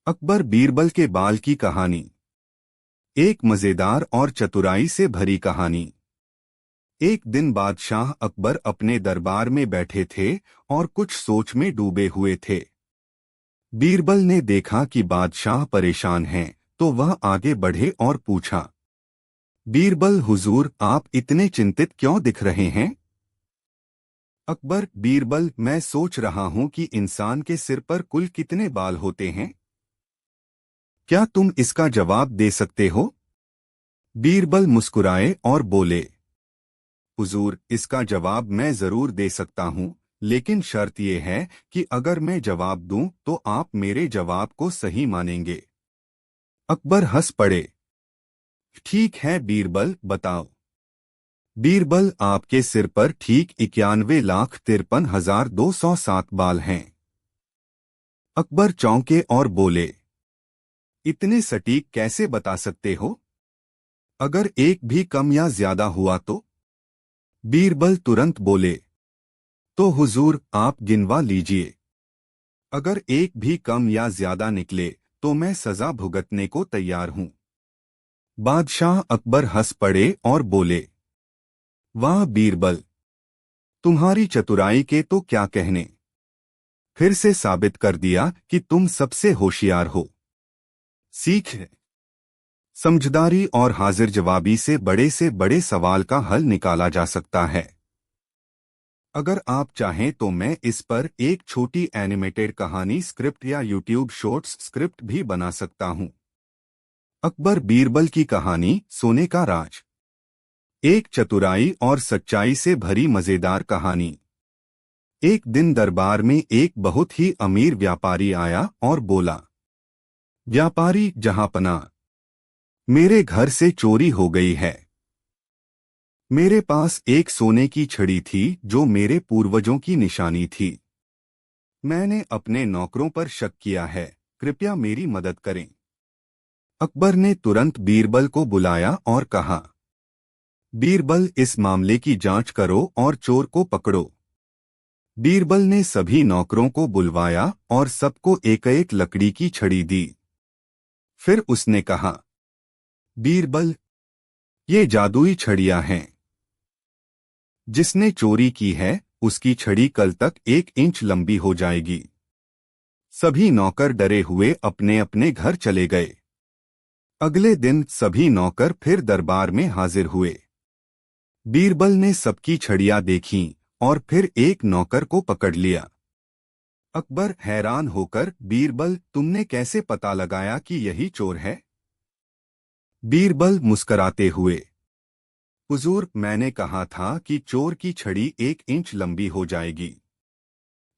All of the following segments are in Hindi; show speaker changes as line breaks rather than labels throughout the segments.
अकबर बीरबल के बाल की कहानी। एक मजेदार और चतुराई से भरी कहानी। एक दिन बादशाह अकबर अपने दरबार में बैठे थे और कुछ सोच में डूबे हुए थे। बीरबल ने देखा कि बादशाह परेशान हैं, तो वह आगे बढ़े और पूछा, बीरबल हुजूर, आप इतने चिंतित क्यों दिख रहे हैं? अकबर: बीरबल, मैं सोच रहा हूं कि इंसान के सिर पर कुल कितने बाल होते हैं? क्या तुम इसका जवाब दे सकते हो? बीरबल मुस्कुराए और बोले, हुजूर, इसका जवाब मैं जरूर दे सकता हूँ, लेकिन शर्त यह है कि अगर मैं जवाब दूं तो आप मेरे जवाब को सही मानेंगे। अकबर हंस पड़े। ठीक है बीरबल, बताओ। बीरबल, आपके सिर पर ठीक 91,53,207 बाल हैं। अकबर चौंके और बोले, इतने सटीक कैसे बता सकते हो? अगर एक भी कम या ज्यादा हुआ तो? बीरबल तुरंत बोले, तो हुजूर, आप गिनवा लीजिए। अगर एक भी कम या ज्यादा निकले तो मैं सजा भुगतने को तैयार हूं। बादशाह अकबर हंस पड़े और बोले, वाह बीरबल, तुम्हारी चतुराई के तो क्या कहने। फिर से साबित कर दिया कि तुम सबसे होशियार हो। सीख है, समझदारी और हाजिर जवाबी से बड़े सवाल का हल निकाला जा सकता है। अगर आप चाहें तो मैं इस पर एक छोटी एनिमेटेड कहानी स्क्रिप्ट या यूट्यूब शॉर्ट्स स्क्रिप्ट भी बना सकता हूं। अकबर बीरबल की कहानी, सोने का राज। एक चतुराई और सच्चाई से भरी मजेदार कहानी। एक दिन दरबार में एक बहुत ही अमीर व्यापारी आया और बोला, व्यापारी जहांपना, मेरे घर से चोरी हो गई है। मेरे पास एक सोने की छड़ी थी जो मेरे पूर्वजों की निशानी थी। मैंने अपने नौकरों पर शक किया है, कृपया मेरी मदद करें। अकबर ने तुरंत बीरबल को बुलाया और कहा, बीरबल, इस मामले की जांच करो और चोर को पकड़ो। बीरबल ने सभी नौकरों को बुलवाया और सबको एक एक लकड़ी की छड़ी दी। फिर उसने कहा, बीरबल, ये जादुई छड़ियां हैं। जिसने चोरी की है उसकी छड़ी कल तक 1 इंच लंबी हो जाएगी। सभी नौकर डरे हुए अपने अपने घर चले गए। अगले दिन सभी नौकर फिर दरबार में हाजिर हुए। बीरबल ने सबकी छड़ियां देखीं और फिर एक नौकर को पकड़ लिया। अकबर हैरान होकर, बीरबल, तुमने कैसे पता लगाया कि यही चोर है? बीरबल मुस्कराते हुए, हुजूर, मैंने कहा था कि चोर की छड़ी 1 इंच लंबी हो जाएगी।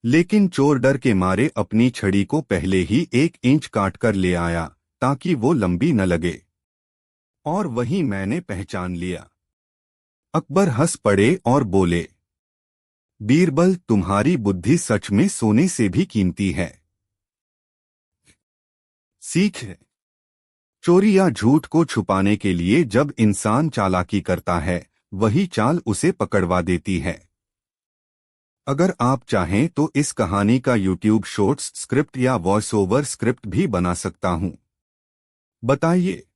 लेकिन चोर डर के मारे अपनी छड़ी को पहले ही 1 इंच काट कर ले आया ताकि वो लंबी न लगे। और वही मैंने पहचान लिया। अकबर हंस पड़े और बोले, बीरबल, तुम्हारी बुद्धि सच में सोने से भी कीमती है। सीख है, चोरी या झूठ को छुपाने के लिए जब इंसान चालाकी करता है, वही चाल उसे पकड़वा देती है। अगर आप चाहें तो इस कहानी का यूट्यूब शॉर्ट्स स्क्रिप्ट या वॉइस ओवर स्क्रिप्ट भी बना सकता हूं। बताइए।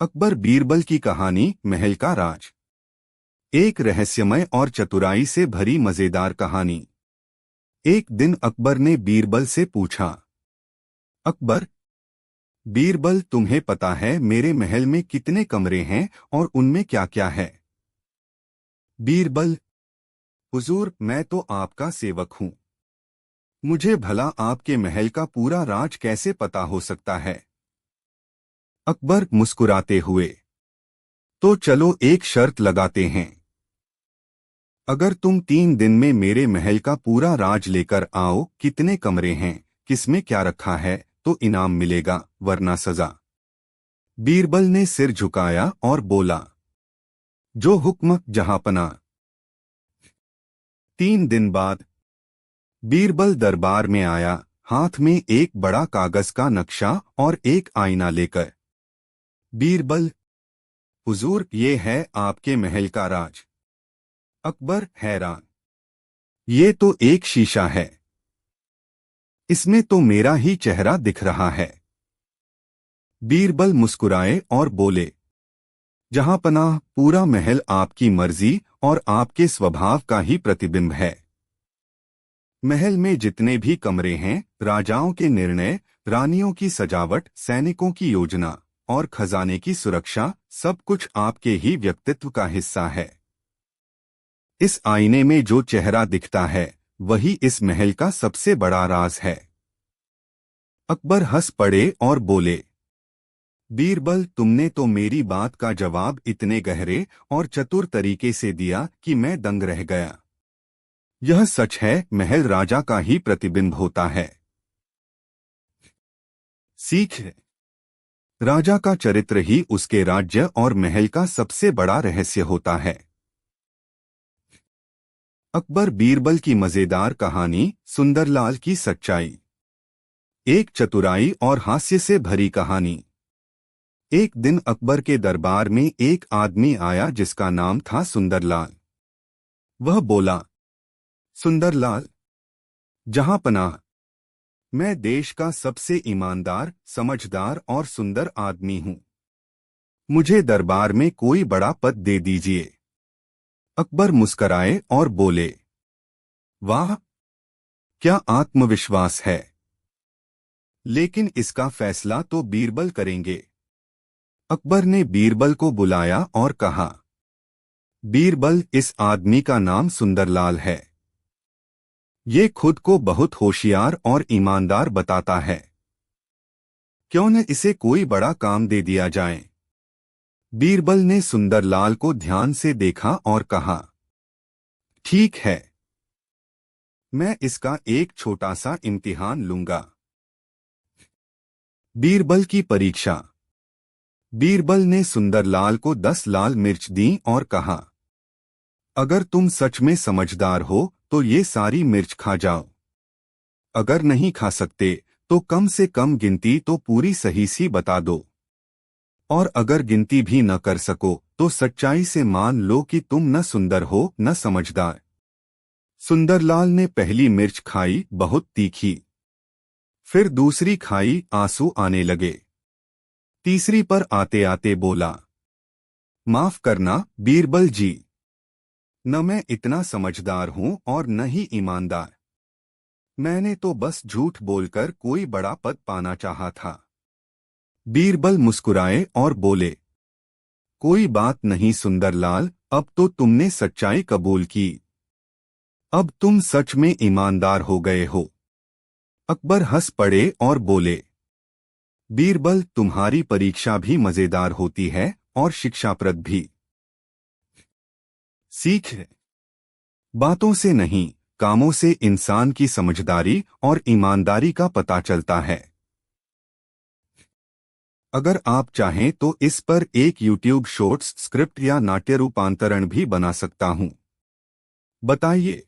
अकबर बीरबल की कहानी, महल का राज। एक रहस्यमय और चतुराई से भरी मजेदार कहानी। एक दिन अकबर ने बीरबल से पूछा, अकबर, बीरबल, तुम्हें पता है मेरे महल में कितने कमरे हैं और उनमें क्या क्या है? बीरबल, हुजूर, मैं तो आपका सेवक हूँ। मुझे भला आपके महल का पूरा राज कैसे पता हो सकता है? अकबर मुस्कुराते हुए, तो चलो एक शर्त लगाते हैं। अगर तुम 3 दिन में मेरे महल का पूरा राज लेकर आओ, कितने कमरे हैं, किसमें क्या रखा है, तो इनाम मिलेगा, वरना सजा। बीरबल ने सिर झुकाया और बोला, जो हुक्म जहांपना। 3 दिन बाद बीरबल दरबार में आया, हाथ में एक बड़ा कागज का नक्शा और एक आईना लेकर। बीरबल, हुजूर, ये है आपके महल का राज। अकबर हैरान, ये तो एक शीशा है। इसमें तो मेरा ही चेहरा दिख रहा है। बीरबल मुस्कुराए और बोले, जहांपनाह, पूरा महल आपकी मर्जी और आपके स्वभाव का ही प्रतिबिंब है। महल में जितने भी कमरे हैं, राजाओं के निर्णय, रानियों की सजावट, सैनिकों की योजना और खजाने की सुरक्षा, सब कुछ आपके ही व्यक्तित्व का हिस्सा है। इस आईने में जो चेहरा दिखता है, वही इस महल का सबसे बड़ा राज है। अकबर हंस पड़े और बोले, बीरबल, तुमने तो मेरी बात का जवाब इतने गहरे और चतुर तरीके से दिया कि मैं दंग रह गया। यह सच है, महल राजा का ही प्रतिबिंब होता है। सीख है, राजा का चरित्र ही उसके राज्य और महल का सबसे बड़ा रहस्य होता है। अकबर बीरबल की मजेदार कहानी, सुंदरलाल की सच्चाई। एक चतुराई और हास्य से भरी कहानी। एक दिन अकबर के दरबार में एक आदमी आया जिसका नाम था सुंदरलाल। वह बोला, सुंदरलाल, जहांपनाह, मैं देश का सबसे ईमानदार, समझदार और सुंदर आदमी हूं। मुझे दरबार में कोई बड़ा पद दे दीजिए। अकबर मुस्कराए और बोले, वाह, क्या आत्मविश्वास है। लेकिन इसका फैसला तो बीरबल करेंगे। अकबर ने बीरबल को बुलाया और कहा, बीरबल, इस आदमी का नाम सुंदरलाल है। ये खुद को बहुत होशियार और ईमानदार बताता है। क्यों न इसे कोई बड़ा काम दे दिया जाए। बीरबल ने सुंदरलाल को ध्यान से देखा और कहा, ठीक है, मैं इसका एक छोटा सा इम्तिहान लूंगा। बीरबल की परीक्षा। बीरबल ने सुंदरलाल को 10 लाल मिर्च दी और कहा, अगर तुम सच में समझदार हो तो ये सारी मिर्च खा जाओ। अगर नहीं खा सकते तो कम से कम गिनती तो पूरी सही सी बता दो। और अगर गिनती भी न कर सको तो सच्चाई से मान लो कि तुम न सुंदर हो न समझदार। सुंदरलाल ने पहली मिर्च खाई, बहुत तीखी। फिर दूसरी खाई, आंसू आने लगे। तीसरी पर आते आते बोला, माफ करना बीरबल जी, न मैं इतना समझदार हूं और न ही ईमानदार। मैंने तो बस झूठ बोलकर कोई बड़ा पद पाना चाहा था। बीरबल मुस्कुराए और बोले, कोई बात नहीं सुंदरलाल, अब तो तुमने सच्चाई कबूल की। अब तुम सच में ईमानदार हो गए हो। अकबर हंस पड़े और बोले, बीरबल, तुम्हारी परीक्षा भी मजेदार होती है और शिक्षाप्रद भी। सीख है, बातों से नहीं, कामों से इंसान की समझदारी और ईमानदारी का पता चलता है। अगर आप चाहें तो इस पर एक YouTube शॉर्ट्स स्क्रिप्ट या नाट्य रूपांतरण भी बना सकता हूं। बताइए।